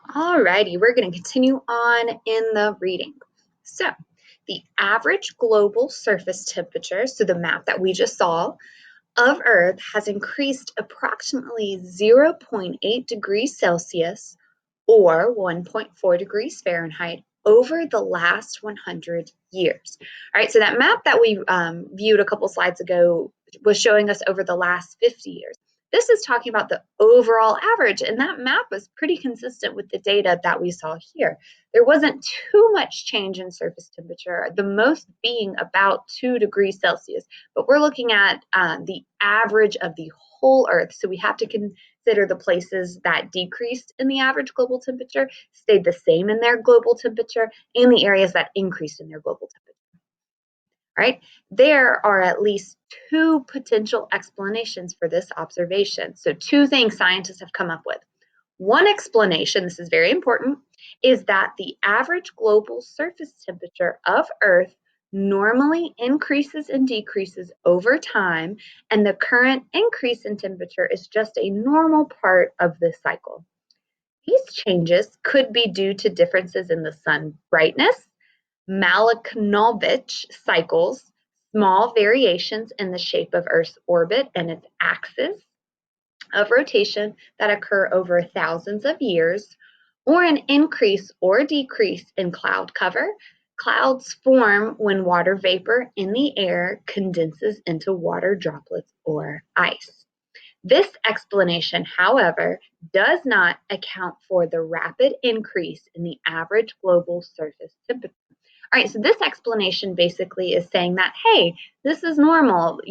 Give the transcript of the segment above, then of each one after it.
Alrighty, we're going to continue on in the reading. So, the average global surface temperature, so the map that we just saw, of Earth has increased approximately 0.8 degrees Celsius or 1.4 degrees Fahrenheit over the last 100 years. All right, so that map that we viewed a couple slides ago was showing us over the last 50 years. This is talking about the overall average, and that map was pretty consistent with the data that we saw here. There wasn't too much change in surface temperature, the most being about 2 degrees Celsius, but we're looking at the average of the whole Earth, so we have to consider the places that decreased in the average global temperature, stayed the same in their global temperature, and the areas that increased in their global temperature. Right? There are at least two potential explanations for this observation. So two things scientists have come up with. One explanation, this is very important, is that the average global surface temperature of Earth normally increases and decreases over time, and the current increase in temperature is just a normal part of this cycle. These changes could be due to differences in the sun brightness, Malakhovich cycles, small variations in the shape of Earth's orbit and its axis of rotation that occur over thousands of years, or an increase or decrease in cloud cover. Clouds form when water vapor in the air condenses into water droplets or ice. This explanation, however, does not account for the rapid increase in the average global surface temperature. All right, so this explanation basically is saying that, hey, this is normal.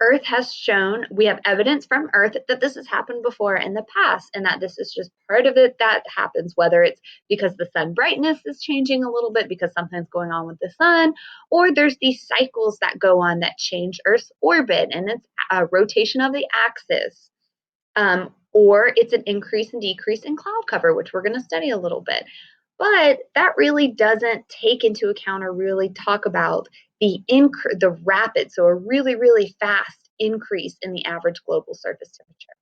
Earth has shown, we have evidence from Earth that this has happened before in the past, and that this is just part of it that happens, whether it's because the sun brightness is changing a little bit because something's going on with the sun, or there's these cycles that go on that change Earth's orbit and its rotation of the axis. Or it's an increase and decrease in cloud cover, which we're going to study a little bit. But that really doesn't take into account or really talk about the rapid, so a really, really fast increase in the average global surface temperature.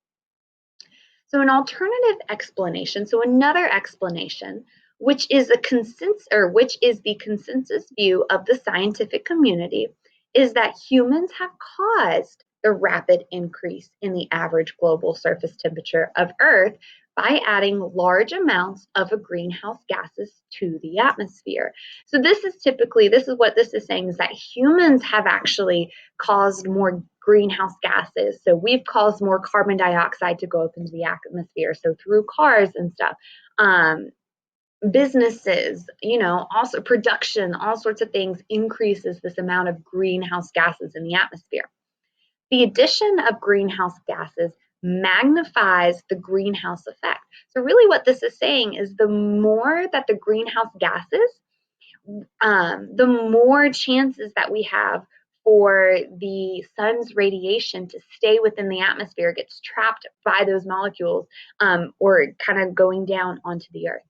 So an alternative explanation, so another explanation, which is the consensus view of the scientific community, is that humans have caused the rapid increase in the average global surface temperature of Earth by adding large amounts of greenhouse gases to the atmosphere. So this is what this is saying, is that humans have actually caused more greenhouse gases. So we've caused more carbon dioxide to go up into the atmosphere. So through cars and stuff, businesses, also production, all sorts of things increases this amount of greenhouse gases in the atmosphere. The addition of greenhouse gases magnifies the greenhouse effect. So really what this is saying is the more that the greenhouse gases, the more chances that we have for the sun's radiation to stay within the atmosphere, gets trapped by those molecules, or kind of going down onto the Earth.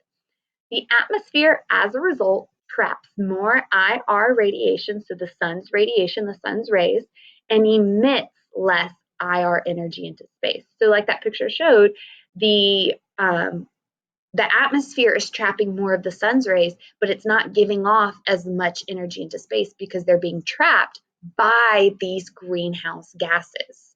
The atmosphere, as a result, traps more IR radiation, so the sun's radiation, the sun's rays, and emits less IR energy into space. So like that picture showed, the atmosphere is trapping more of the sun's rays, but it's not giving off as much energy into space because they're being trapped by these greenhouse gases.